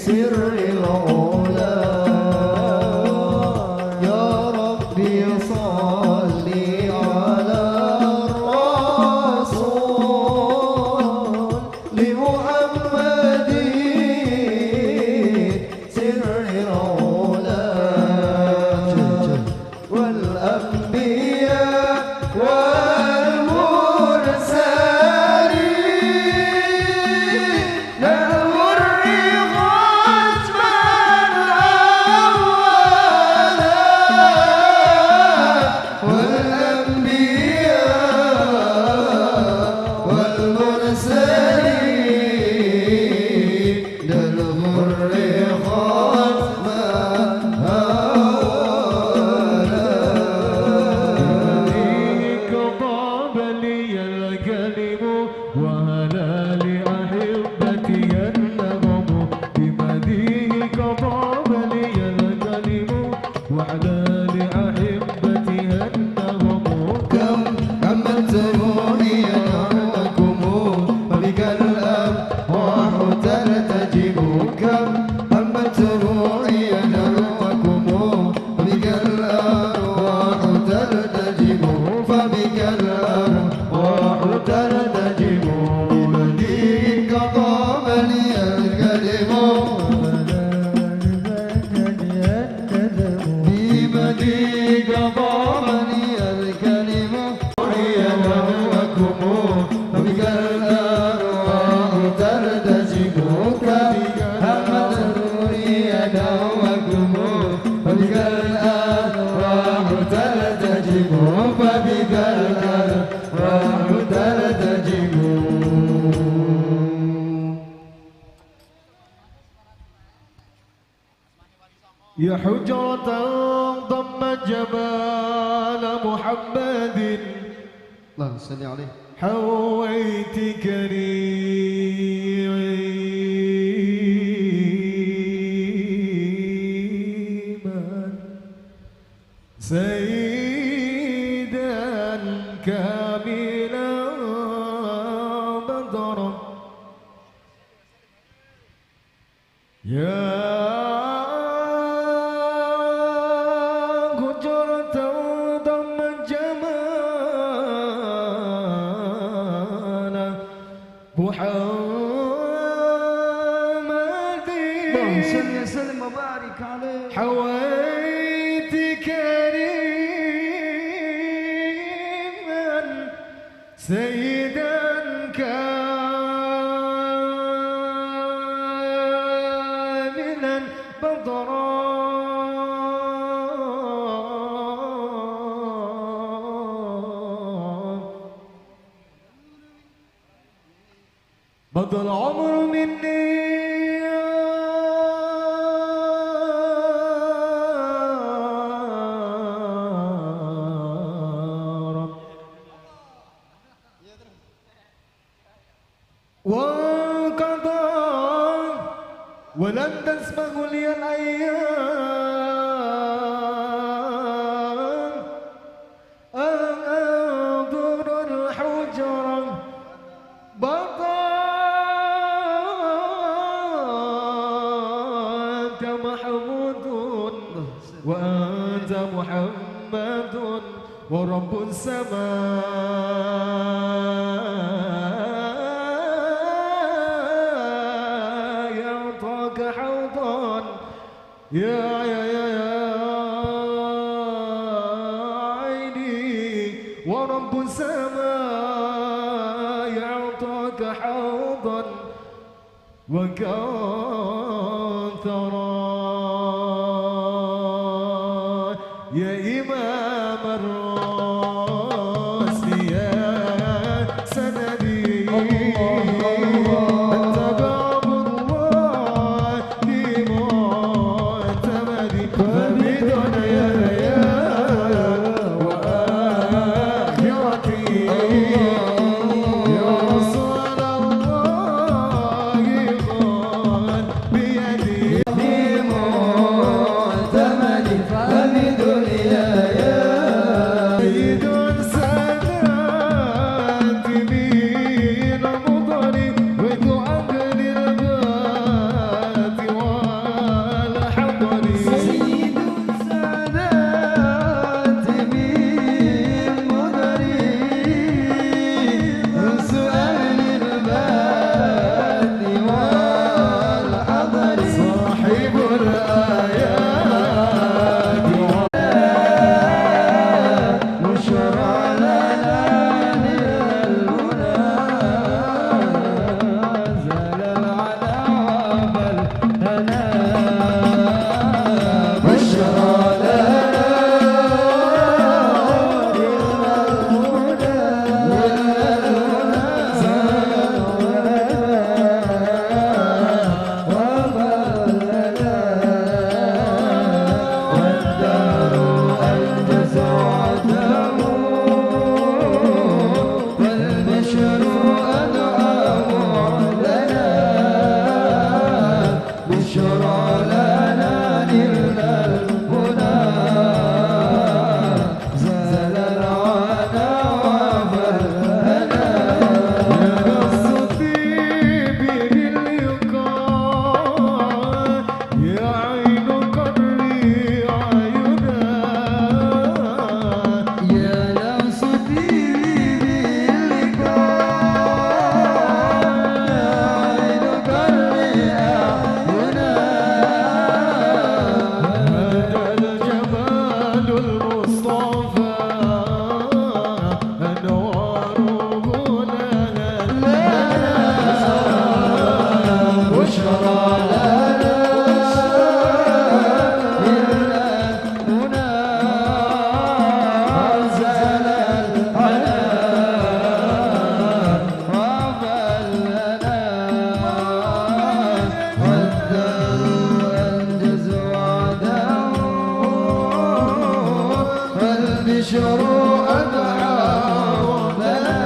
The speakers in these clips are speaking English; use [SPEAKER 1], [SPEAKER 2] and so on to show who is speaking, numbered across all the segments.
[SPEAKER 1] سر العلا يا ربي صل على الرسول لمحمد سر العلا والأنبياء
[SPEAKER 2] يا حجرة ضمت جمال محمد
[SPEAKER 1] اللهم صل عليه
[SPEAKER 2] حويت كريما سيدا كاملا بدرا يا حويت كريما سيدا كاملا بدرا بدر العمر مني وانقضى ولن تسبق لي الأيام أنظر الحجرة أنت محمود وأنت محمد ورب السماء يعطاك حوضا يا عيني ورب السماء يعطاك حوضا وكوثرا يا إمام الرسل يا سندي أنت باب الله معتمدي فبدنياي وآخرتي يا رسول الله خذ بيدي
[SPEAKER 1] معتمدي فبدنياي بشرى لنا نلنا المنى زال العنا وفلنا
[SPEAKER 2] يا نفس طيبي باليقظة يا عين قري عينا
[SPEAKER 1] يا نفس طيبي باللقاء عين قري أعينا
[SPEAKER 2] هذا الجمال المصطفى أنواره لنا
[SPEAKER 1] بشرى لنا المنى زال العنا وفلنا والدار أنجز وعده والبشر أدعى لنا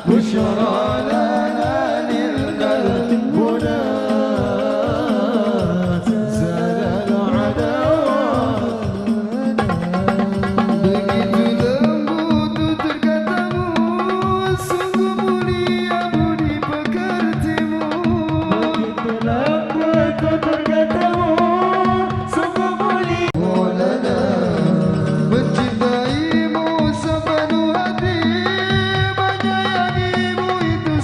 [SPEAKER 1] بشرى لنا نلنا المنى
[SPEAKER 2] زال العداوة
[SPEAKER 1] begitu lembut terkatamu sungguh mulia budi pekertimu Maulana mencintaimu sepenuh hati menyayangimu itu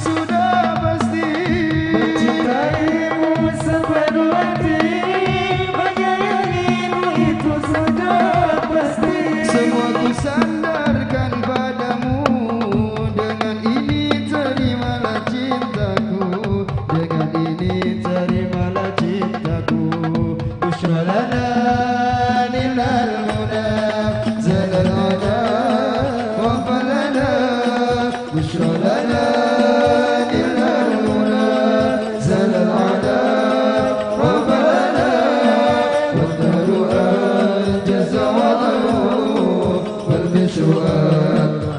[SPEAKER 1] sudah pasti semua ku sandarkan padamu dengan ini terimalah cintaku dengan ini terimalah cintaku bushra lana nilal muna zalal ada wa falana bushra lana nilal muna zalal ada wa falana wa daru al-jaza wa والبشر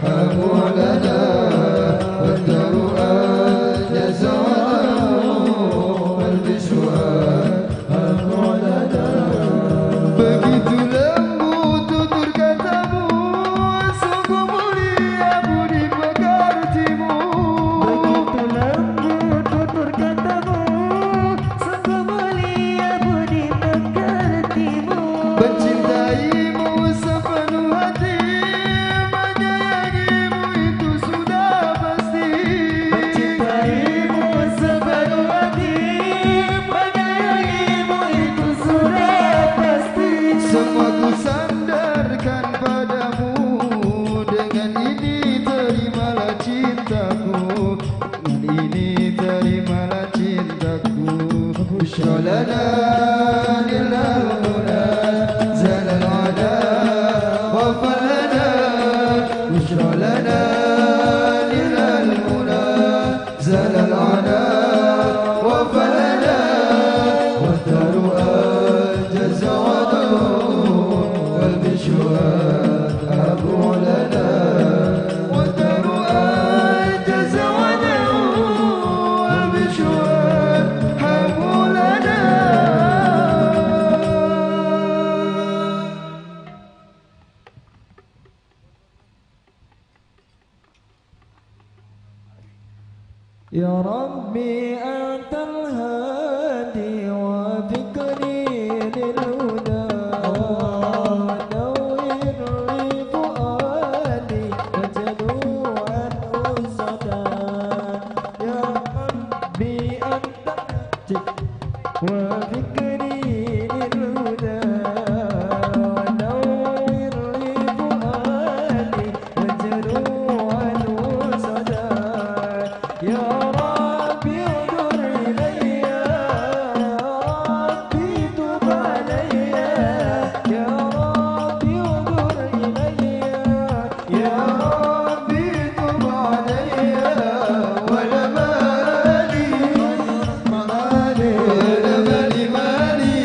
[SPEAKER 1] أرحم لنا والدار أنجز والبشر أرحم لنا begitu lembut tutur katamu sungguh mulia budi pekertimu mencintaimu sepenuh hati menyayangimu itu sudah pasti semua ku sandarkan padamu dengan ini terimalah cintaku dengan ini terimalah cintaku bushra lana nilal muna zalal ada wa falana bushra lana nilal muna zalal ada wa falana wa daru al-jaza والبشر أبو لنا والدار أنجز والبشر أبو لنا
[SPEAKER 3] يا ربي أنت الهادي وفكري للهدى نور لي فؤادي وجلوعا أسدا يا ربي أنت الهادي وفكري للهدى نور لي فؤادي وجلوعا أسدا يا ربي انظر إلي يا ربي تب علي يا ربي انظر إلي
[SPEAKER 1] يا ربي تب علي ولا مالي ولا مالي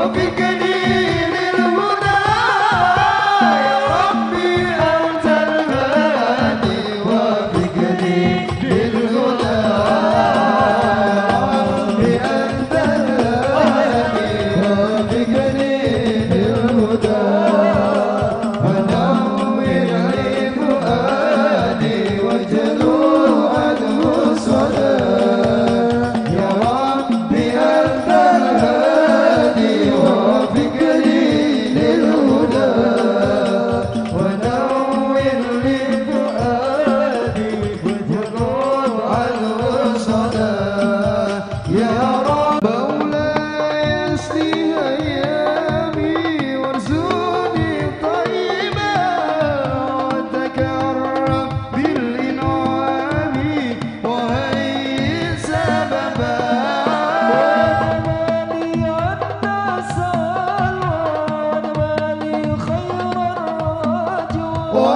[SPEAKER 1] وفقني للهدى يا ربي أنت الهادي وفقني للهدى أنت الهادي وفقني للهدى ونور لي فؤادي وجلوا عنه الصدى يا ربي أنت الهادي وفقني للهدى ونور لي فؤادي وجلوا عنه الصدى يا رب مولاي اسقي أيامي وارزقني طيبا وتكرم بالإنعام وهيئ سببا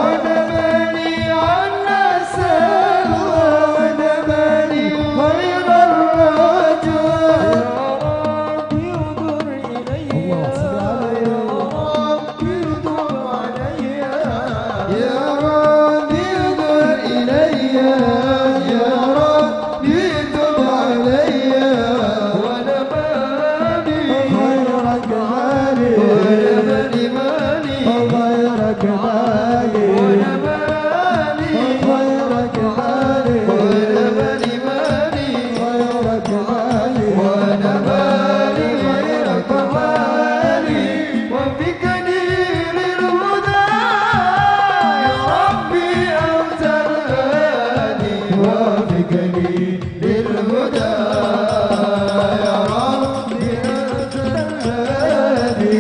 [SPEAKER 1] ونبني عنا السلوى ونبني خير الرجاء يا ربي انظر إلي يا ربي تب علي ونبني
[SPEAKER 3] غيرك مالي
[SPEAKER 1] ونبني مالي
[SPEAKER 3] غيرك مالي
[SPEAKER 1] ونبني
[SPEAKER 3] غيرك مالي
[SPEAKER 1] ونبني مالي
[SPEAKER 3] غيرك مالي
[SPEAKER 1] ونبني غيرك مالي وفقني للهدى يا ربي أنت الهادي وفقني للهدى يا ربي أنت الهادي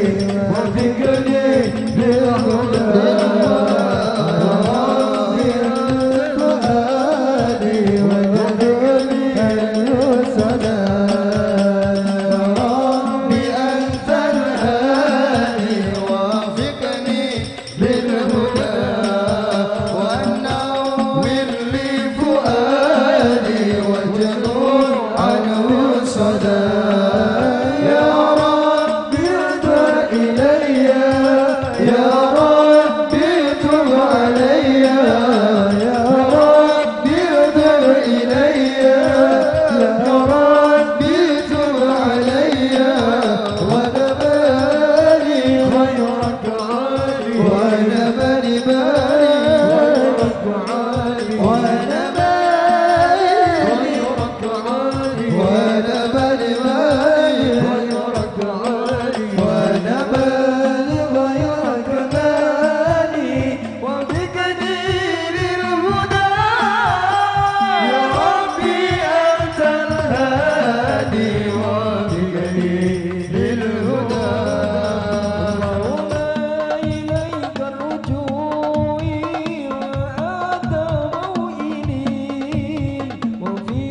[SPEAKER 1] وفقني للهدى ربي أنت الهادي وفقني للهدى ونور لي فؤادي واجنون عنه الصدى يا ربي انظر إلي يا ربي تب علي يا ربي انظر إلي يا ربي تب علي ونبني غيرك عالي ونبني بالي غيرك عالي ونبني غيرك عالي ونبني بالي غيرك عالي ونبني غيرك بالي وفقني للهدى يا ربي أنت الهادي وفقني للهدى
[SPEAKER 3] إليك الرجوع وأنت موئلي وفي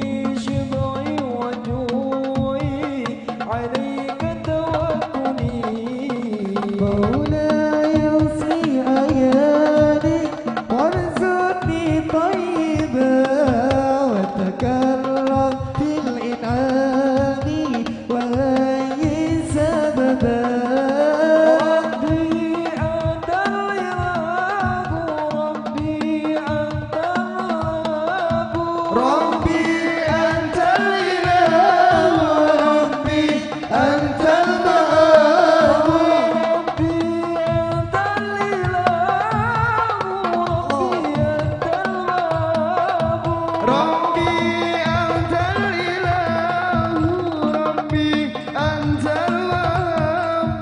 [SPEAKER 3] شبعي وجوعي عليك توكلي مولاي اوصي أيادي وارزقني طيبا وتكرم بالإنعام وهيئ سببا ربي أنت الإله ربي أنت الرب
[SPEAKER 1] ربي أنت الإله ربي أنت المآب
[SPEAKER 3] ربي أنت الإله ربي أنت الرب
[SPEAKER 1] ربي أنت الإله ربي أنت الوهاب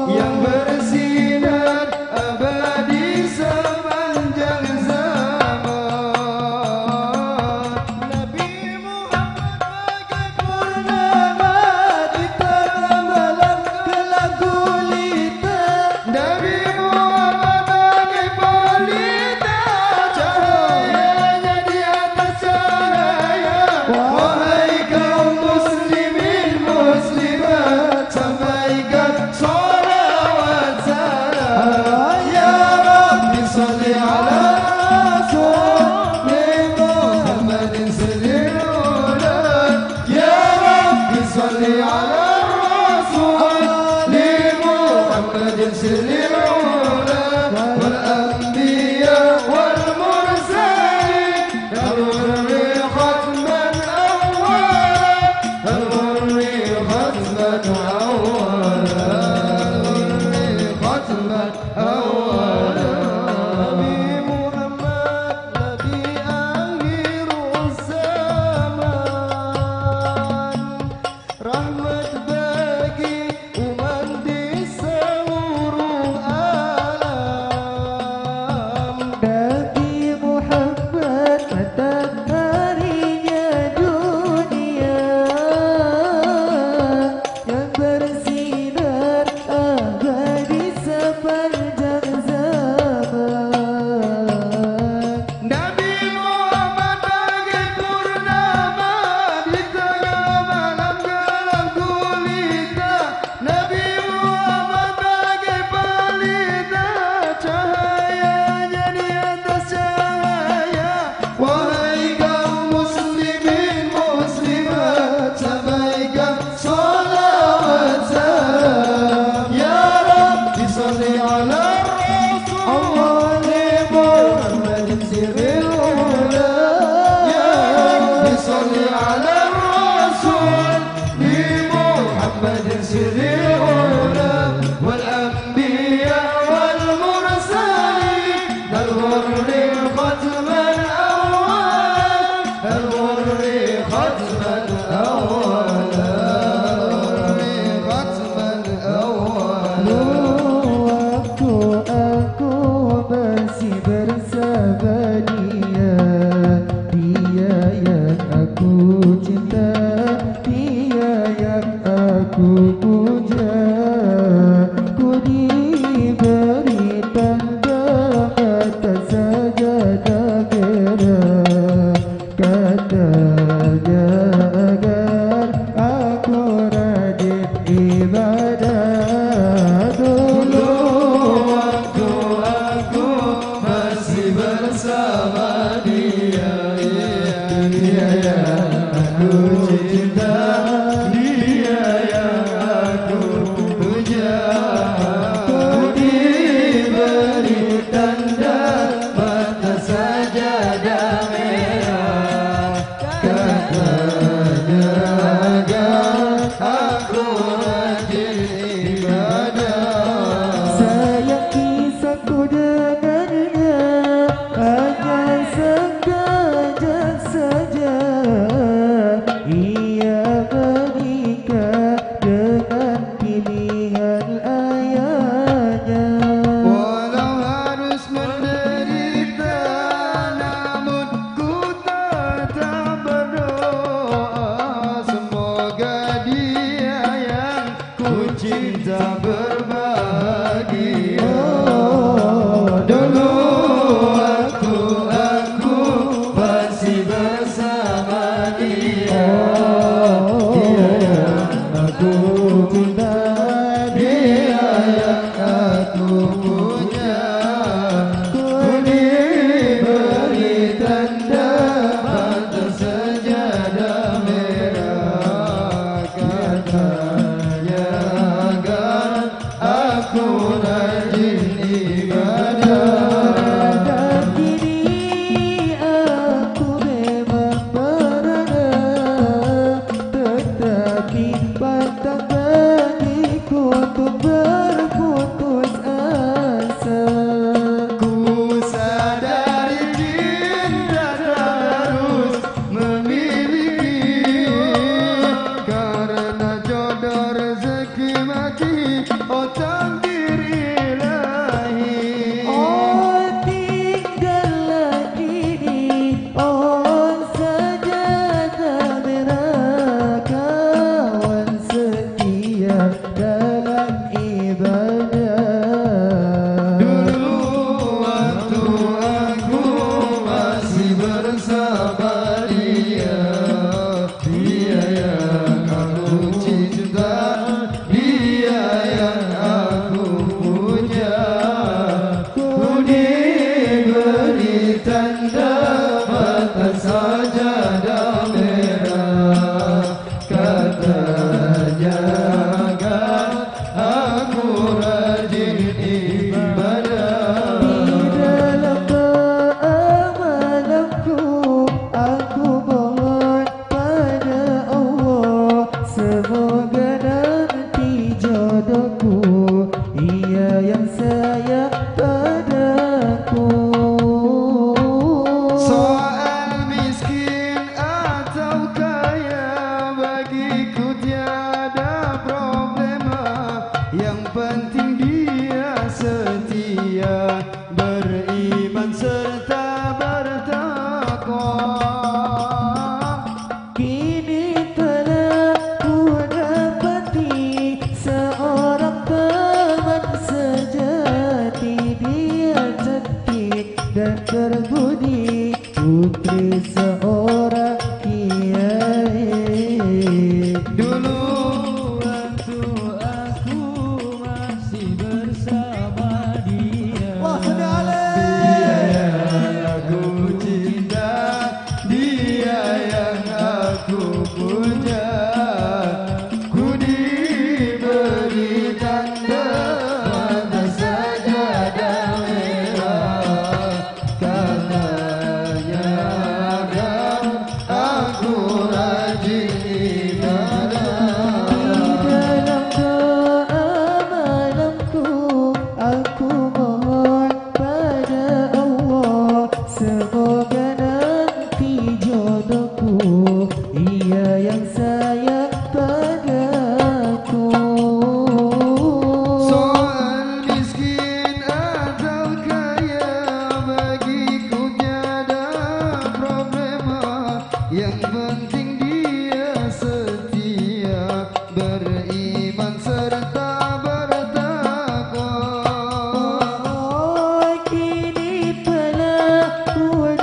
[SPEAKER 1] Yang bersinar abadi sepanjang zaman. cinta, dia yang aku puja. Ku diberi tanda mata sajadah merah, katanya agar aku rajin ibadah.
[SPEAKER 3] Sayang kisahku dengannya hanya sekejap saja. Ia menikah dengan pilihan ayahnya.
[SPEAKER 1] Walau harus menderita, namun ku tetap berdoa. Semoga dia yang ku cinta berbahagia. Dulu waktu aku masih bersama dia, dia yang aku cinta, dia yang aku punya. Ku diberi tanda mata sajadah merah, katanya agar aku rajin ibadah.
[SPEAKER 3] Dan kini aku memang berada, tetapi pantang bagiku untuk berputus asa.
[SPEAKER 1] Ku sadari cinta harus memiliki, karena jodoh rezeki mati, oh takdir ilahi.
[SPEAKER 3] Oh tinggallah kini, oh sajadah merah, kawan setia dalam ibadah.
[SPEAKER 1] Dulu waktu aku masih bersama dia, dia yang aku cinta, dia yang aku puja. Ku diberi tanda mata sajadah merah, katanya agar aku rajin ibadah.
[SPEAKER 3] Di dalam doa malamku, aku mohon pada Allah, semoga nanti jodohku, ia yang sayang padaku.
[SPEAKER 1] Soal miskin atau kaya, bagiku tiada problema. Yang penting dia setia, beriman serta bertakwa.
[SPEAKER 3] Kini telah ku dapati seorang teman sejati, dia cantik dan berbudi, putri seorang kiai.
[SPEAKER 1] Dulu waktu aku masih bersama dia, dia yang aku cinta, dia yang aku puja. Ku diberi tanda mata sajadah merah, katanya agar aku rajin ibadah.
[SPEAKER 3] Dalam doa malamku, aku mohon pada Allah, semoga nanti jodohku, ia yang sayang padaku.
[SPEAKER 1] Soal miskin atau kaya, bagiku tiada problema. Yang penting dia setia, beriman serta bertakwa.
[SPEAKER 3] Oh, kini telah ku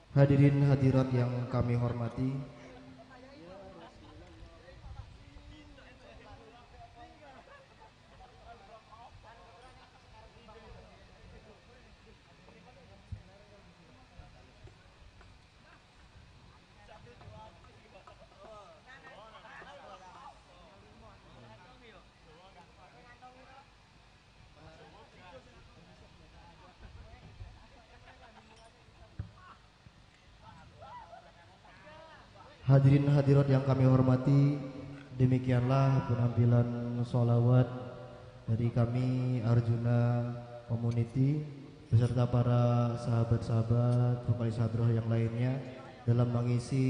[SPEAKER 1] Hadirin hadirat yang kami hormati, hadirin hadirat yang kami hormati, demikianlah penampilan sholawat dari kami Arjuna Community beserta para sahabat-sahabat vokalis hadroh yang lainnya dalam mengisi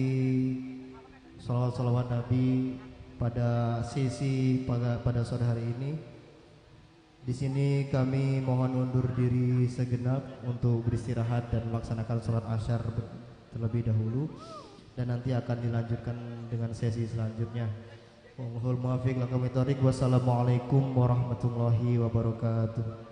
[SPEAKER 1] sholawat-sholawat Nabi pada sesi pada sore hari ini. Di sini kami mohon undur diri segenap untuk beristirahat dan melaksanakan sholat asyar terlebih dahulu, dan nanti akan dilanjutkan dengan sesi selanjutnya. Wallahul muwaffiq lakum thoriq. Wassalamualaikum warahmatullahi wabarakatuh.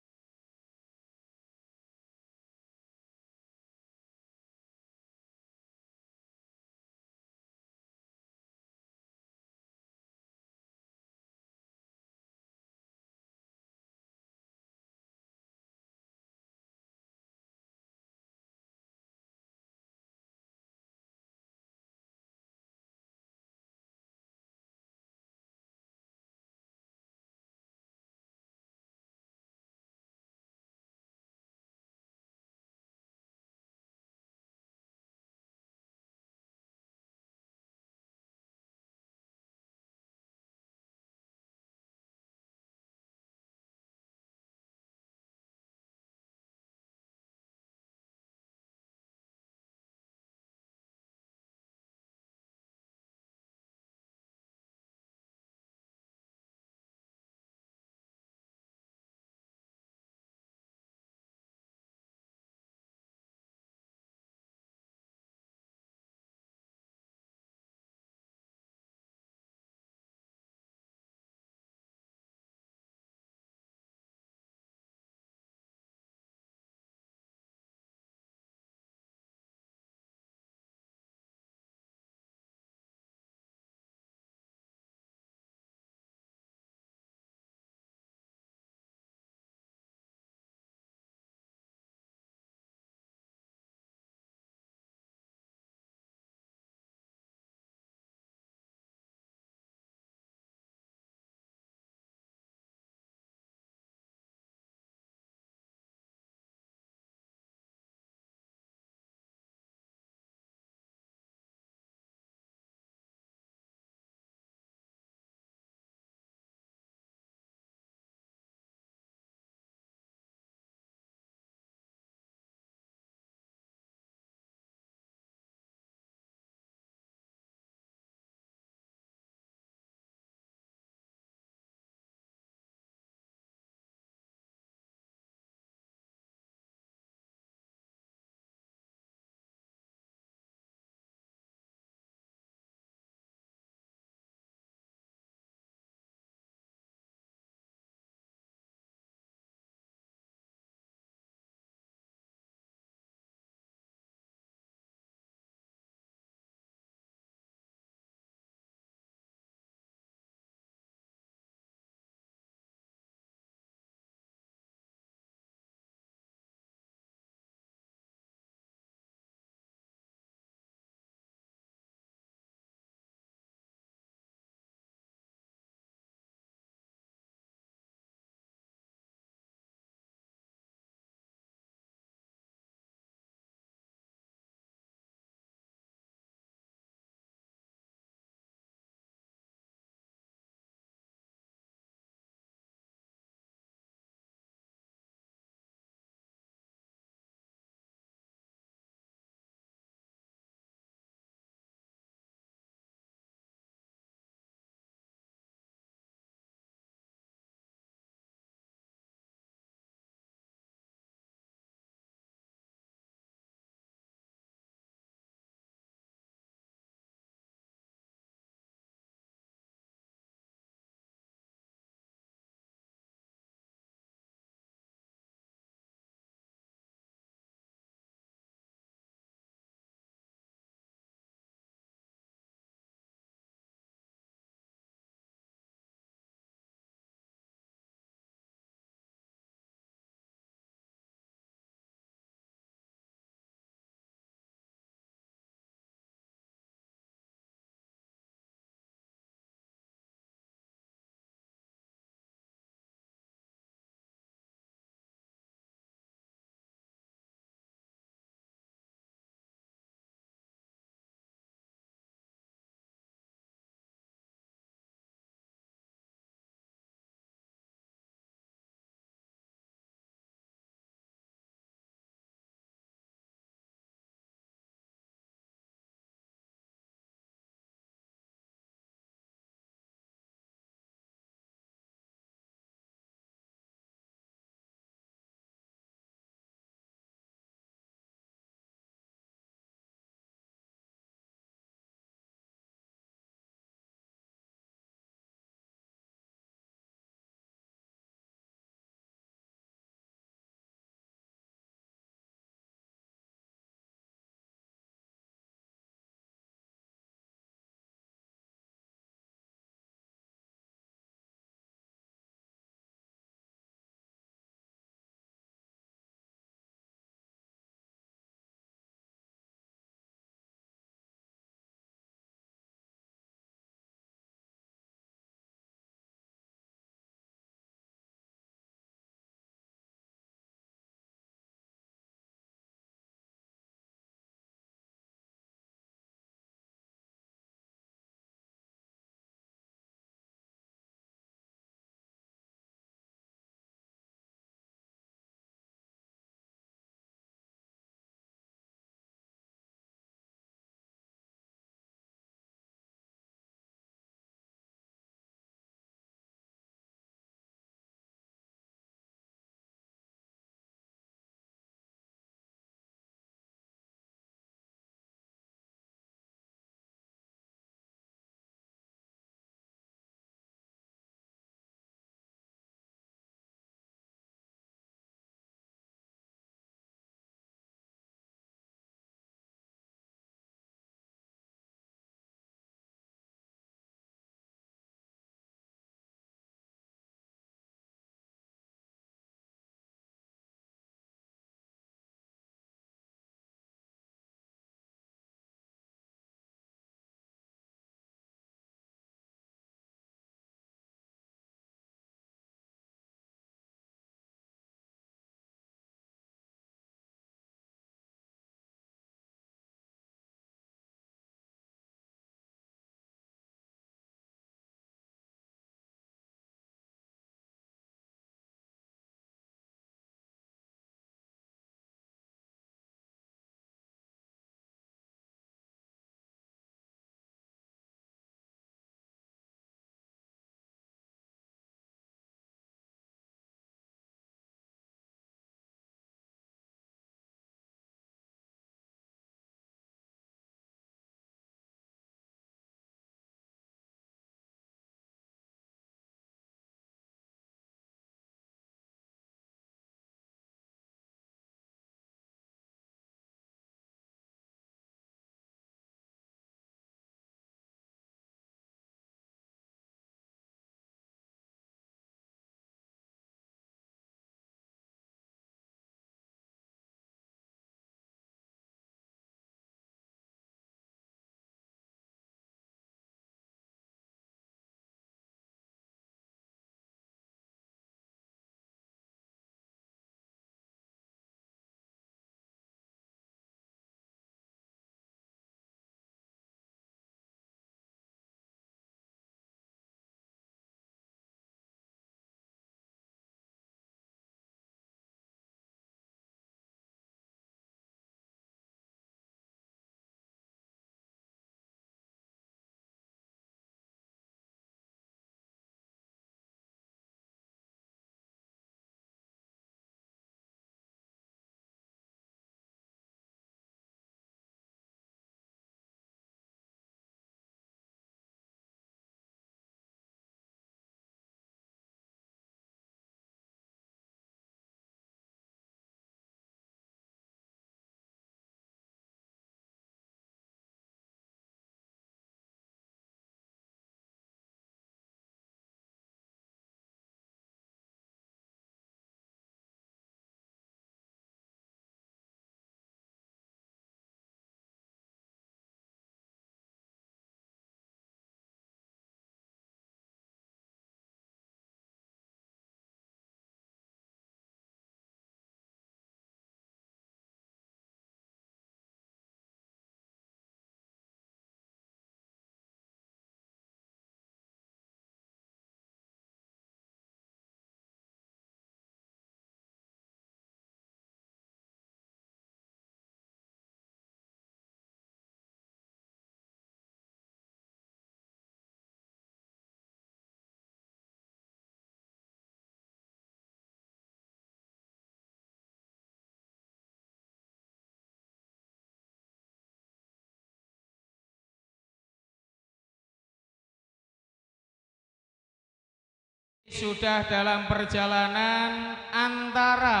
[SPEAKER 4] Sudah dalam perjalanan antara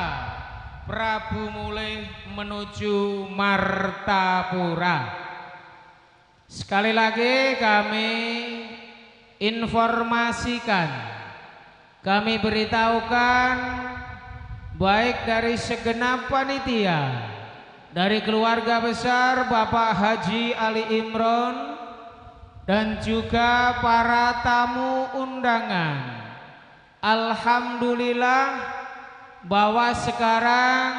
[SPEAKER 4] Prabu Mulih menuju Martapura. Sekali lagi kami informasikan, kami beritahukan baik dari segenap panitia, dari keluarga besar Bapak Haji Ali Imron dan juga para tamu undangan. Alhamdulillah bahwa sekarang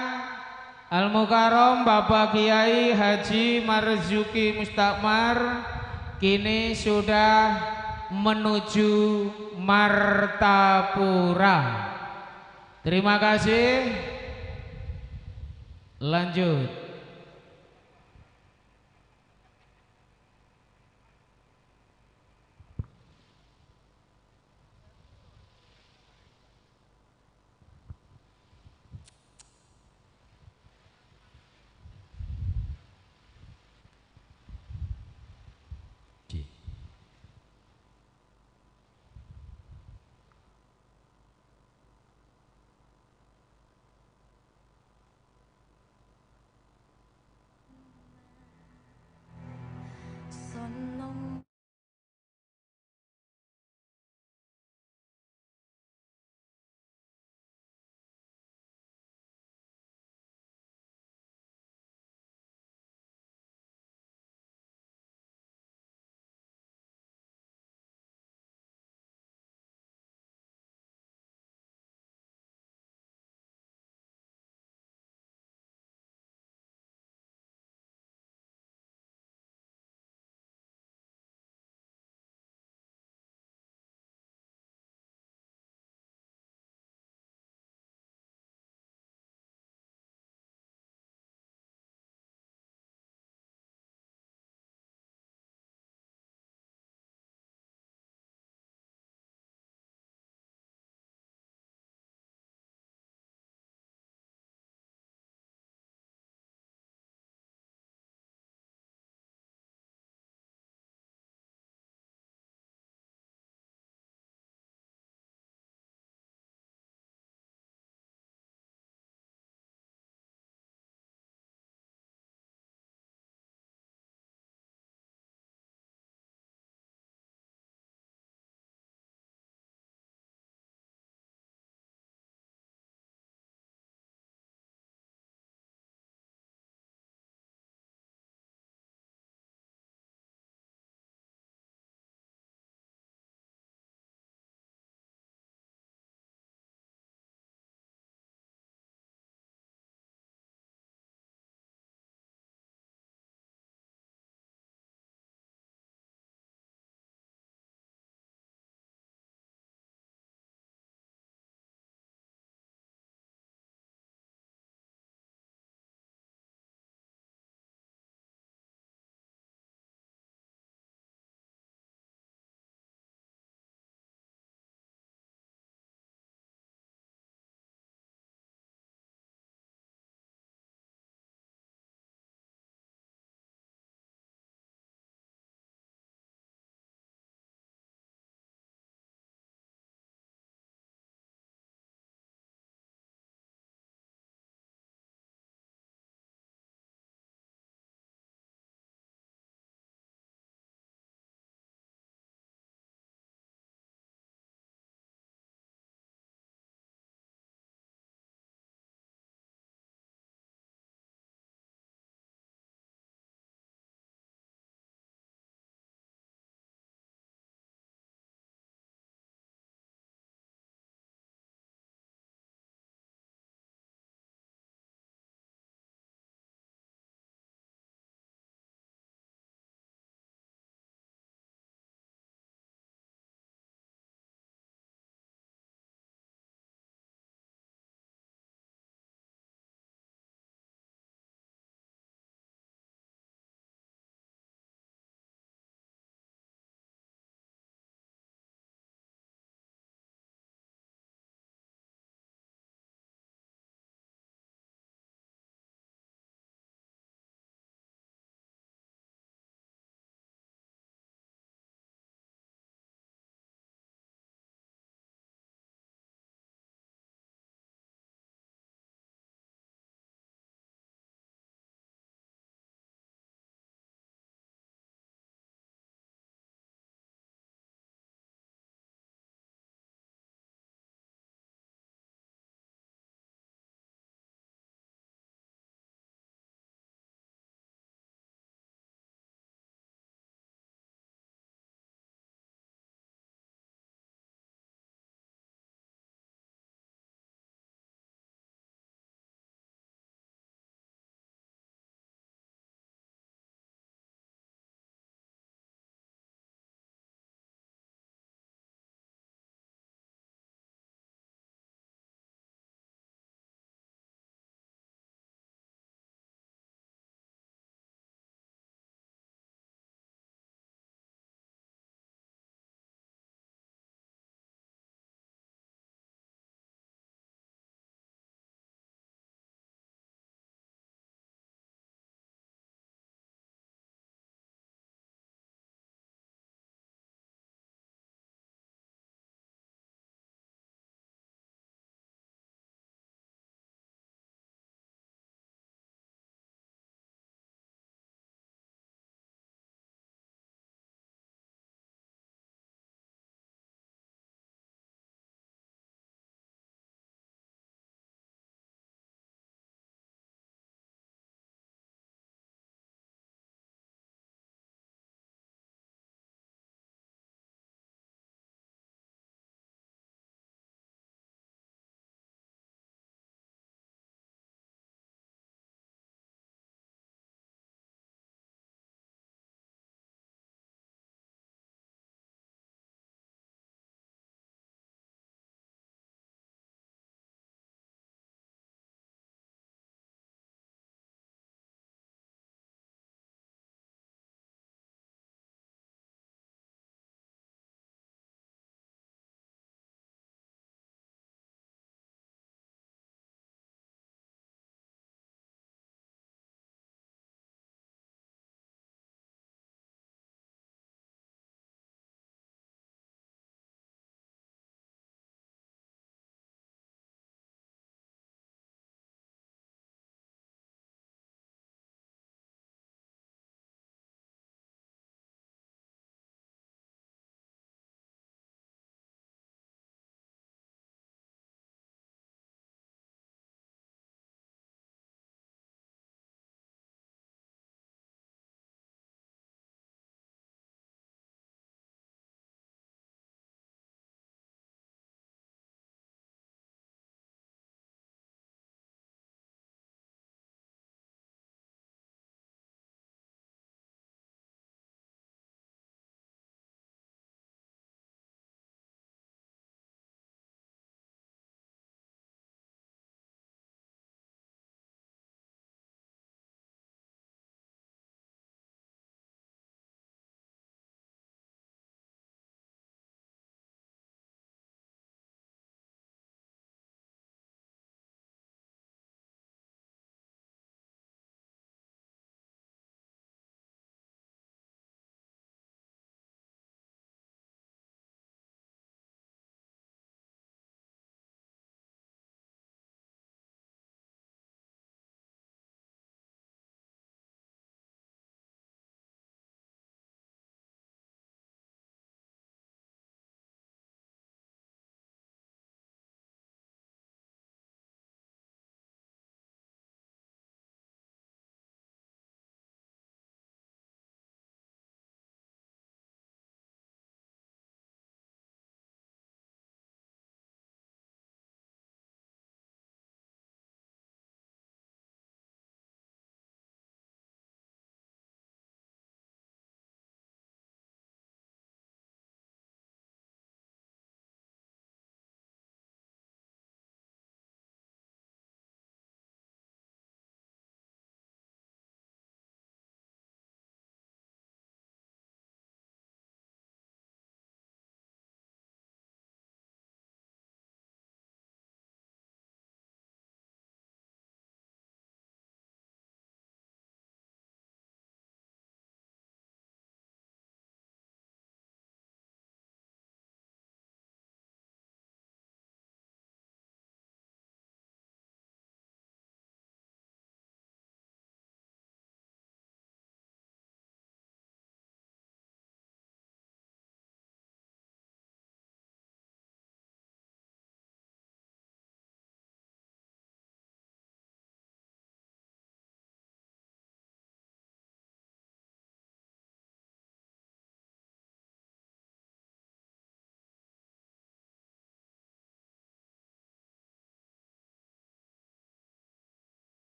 [SPEAKER 4] Al-Mukarram Bapak Kiai Haji Marzuki Mustakmar kini sudah menuju Martapura. Terima kasih. Lanjut.